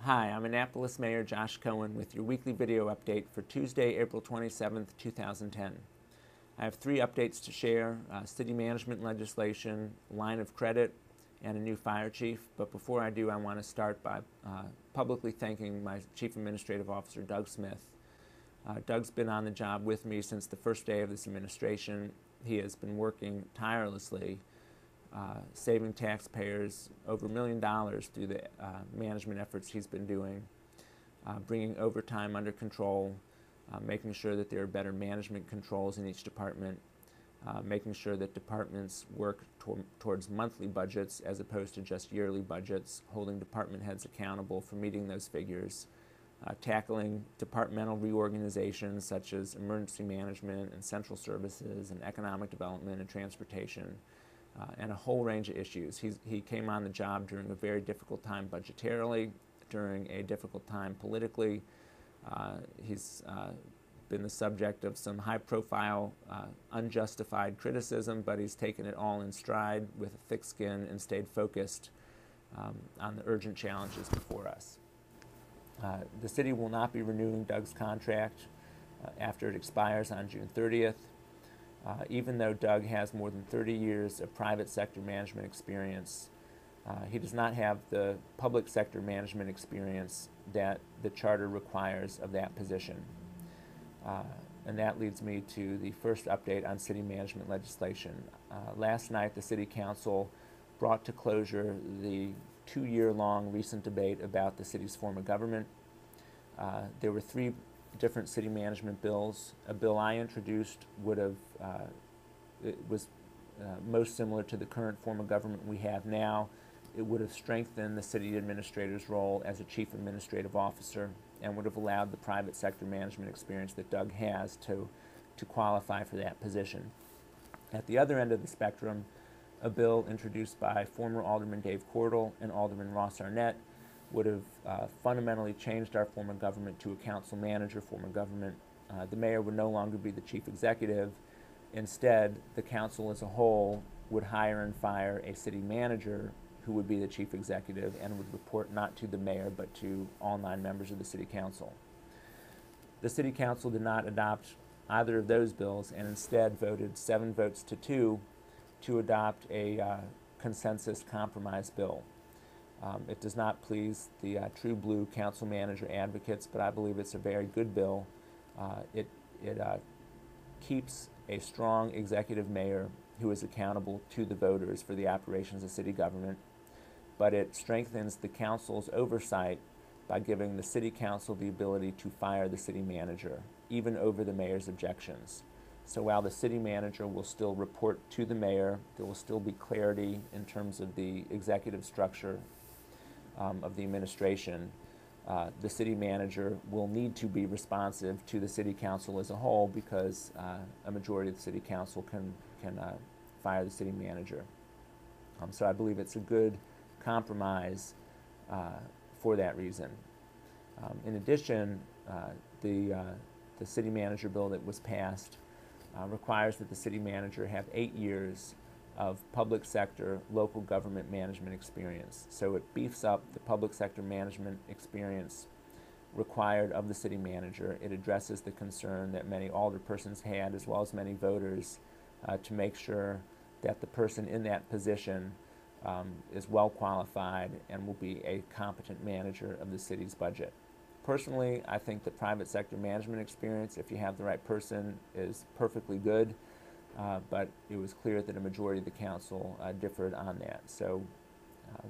Hi, I'm Annapolis Mayor Josh Cohen with your weekly video update for Tuesday, April 27th, 2010. I have three updates to share: city management legislation, line of credit, and a new fire chief. But before I do, I want to start by publicly thanking my Chief Administrative Officer, Doug Smith. Doug's been on the job with me since the first day of this administration. He has been working tirelessly, saving taxpayers over $1 million through the management efforts he's been doing, bringing overtime under control, making sure that there are better management controls in each department, making sure that departments work towards monthly budgets as opposed to just yearly budgets, holding department heads accountable for meeting those figures, tackling departmental reorganizations such as emergency management and central services and economic development and transportation, and a whole range of issues. He came on the job during a very difficult time budgetarily, during a difficult time politically. He's been the subject of some high-profile, unjustified criticism, but he's taken it all in stride with a thick skin and stayed focused on the urgent challenges before us. The city will not be renewing Doug's contract after it expires on June 30th. Even though Doug has more than 30 years of private sector management experience, he does not have the public sector management experience that the charter requires of that position. And that leads me to the first update on city management legislation. Last night, the City Council brought to closure the 2-year-long recent debate about the city's form of government. There were three different city management bills. A bill I introduced was most similar to the current form of government we have now. It would have strengthened the city administrator's role as a chief administrative officer and would have allowed the private sector management experience that Doug has to qualify for that position. At the other end of the spectrum, a bill introduced by former Alderman Dave Cordell and Alderman Ross Arnett would have fundamentally changed our form of government to a council manager form of government. The mayor would no longer be the chief executive. Instead, the council as a whole would hire and fire a city manager who would be the chief executive and would report not to the mayor but to all 9 members of the city council. The city council did not adopt either of those bills and instead voted 7 votes to 2 to adopt a consensus compromise bill. It does not please the true blue council manager advocates, but I believe it's a very good bill. It keeps a strong executive mayor who is accountable to the voters for the operations of city government, but it strengthens the council's oversight by giving the city council the ability to fire the city manager, even over the mayor's objections. So while the city manager will still report to the mayor, there will still be clarity in terms of the executive structure of the administration. The city manager will need to be responsive to the city council as a whole because a majority of the city council can fire the city manager. So I believe it's a good compromise for that reason. In addition, the city manager bill that was passed requires that the city manager have 8 years of public sector, local government management experience. So it beefs up the public sector management experience required of the city manager. It addresses the concern that many alderpersons had, as well as many voters, to make sure that the person in that position is well qualified and will be a competent manager of the city's budget. Personally, I think the private sector management experience, if you have the right person, is perfectly good. But it was clear that a majority of the council differed on that. So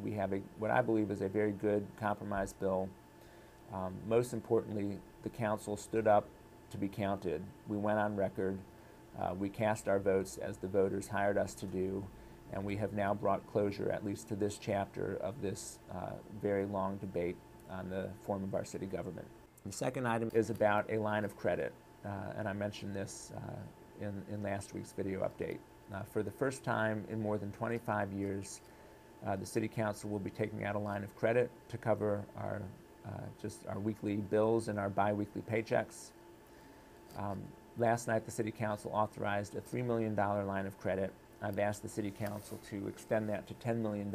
we have what I believe is a very good compromise bill. Most importantly, the council stood up to be counted. We went on record. We cast our votes as the voters hired us to do, and we have now brought closure, at least to this chapter of this very long debate on the form of our city government. The second item is about a line of credit, and I mentioned this in last week's video update. For the first time in more than 25 years, the City Council will be taking out a line of credit to cover our just our weekly bills and our bi-weekly paychecks. Last night, the City Council authorized a $3 million line of credit. I've asked the City Council to extend that to $10 million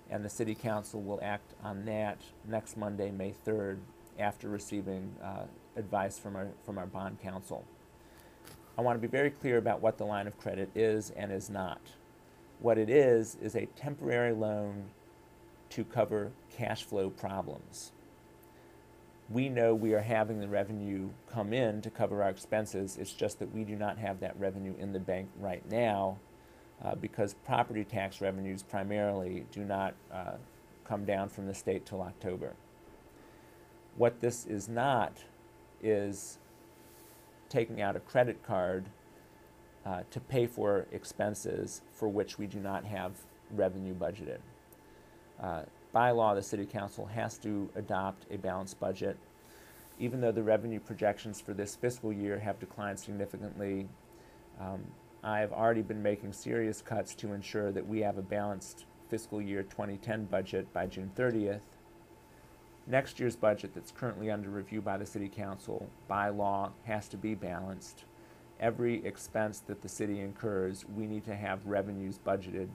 and the City Council will act on that next Monday, May 3rd, after receiving advice from our bond counsel. I want to be very clear about what the line of credit is and is not. What it is a temporary loan to cover cash flow problems. We know we are having the revenue come in to cover our expenses. It's just that we do not have that revenue in the bank right now because property tax revenues primarily do not come down from the state till October. What this is not is taking out a credit card to pay for expenses for which we do not have revenue budgeted. By law, the City Council has to adopt a balanced budget. Even though the revenue projections for this fiscal year have declined significantly, I've already been making serious cuts to ensure that we have a balanced fiscal year 2010 budget by June 30th. Next year's budget that's currently under review by the City Council, by law, has to be balanced. Every expense that the city incurs, we need to have revenues budgeted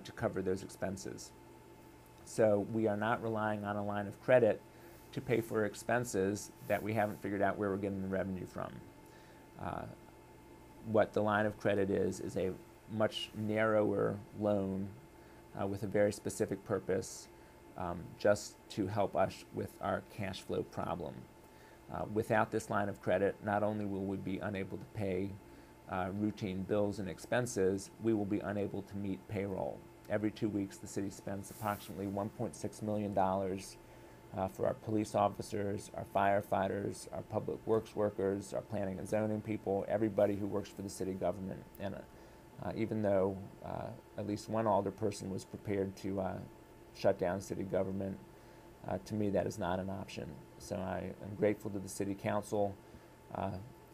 to cover those expenses. So we are not relying on a line of credit to pay for expenses that we haven't figured out where we're getting the revenue from. What the line of credit is a much narrower loan with a very specific purpose, just to help us with our cash flow problem. Without this line of credit, not only will we be unable to pay routine bills and expenses, we will be unable to meet payroll. Every 2 weeks, the city spends approximately $1.6 million for our police officers, our firefighters, our public works workers, our planning and zoning people, everybody who works for the city government. And even though at least one alderperson was prepared to shut down city government, to me that is not an option. So I am grateful to the City Council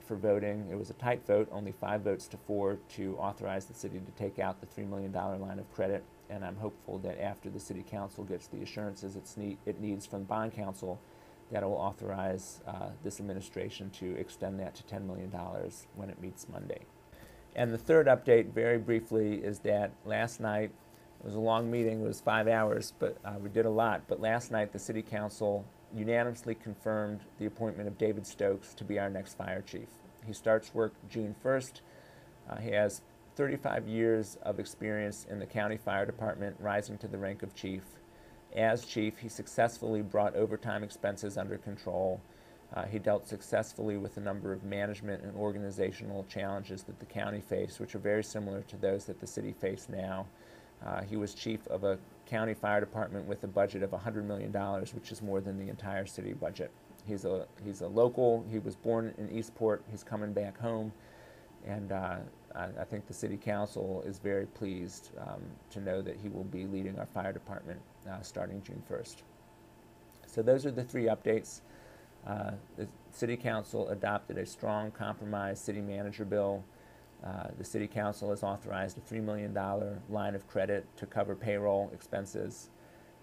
for voting. It was a tight vote, only 5 votes to 4, to authorize the city to take out the $3 million line of credit. And I'm hopeful that after the City Council gets the assurances it needs from the bond council, that it will authorize this administration to extend that to $10 million when it meets Monday. And the third update, very briefly, is that last night, it was a long meeting, it was 5 hours, but we did a lot. But last night, the City Council unanimously confirmed the appointment of David Stokes to be our next fire chief. He starts work June 1st. He has 35 years of experience in the county fire department, rising to the rank of chief. As chief, he successfully brought overtime expenses under control. He dealt successfully with a number of management and organizational challenges that the county faced, which are very similar to those that the city faces now. He was chief of a county fire department with a budget of $100 million, which is more than the entire city budget. He's a local. He was born in Eastport. He's coming back home, and I think the City Council is very pleased to know that he will be leading our fire department starting June 1st. So those are the 3 updates. The City Council adopted a strong compromise city manager bill. The City Council has authorized a $3 million line of credit to cover payroll expenses,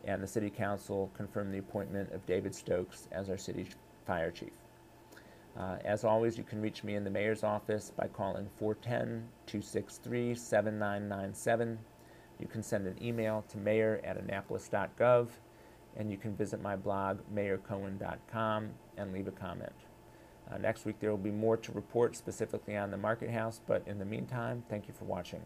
and the City Council confirmed the appointment of David Stokes as our city fire chief. As always, you can reach me in the mayor's office by calling 410-263-7997. You can send an email to mayor@annapolis.gov, and you can visit my blog, mayorcohen.com, and leave a comment. Next week there will be more to report specifically on the Market House, but in the meantime, thank you for watching.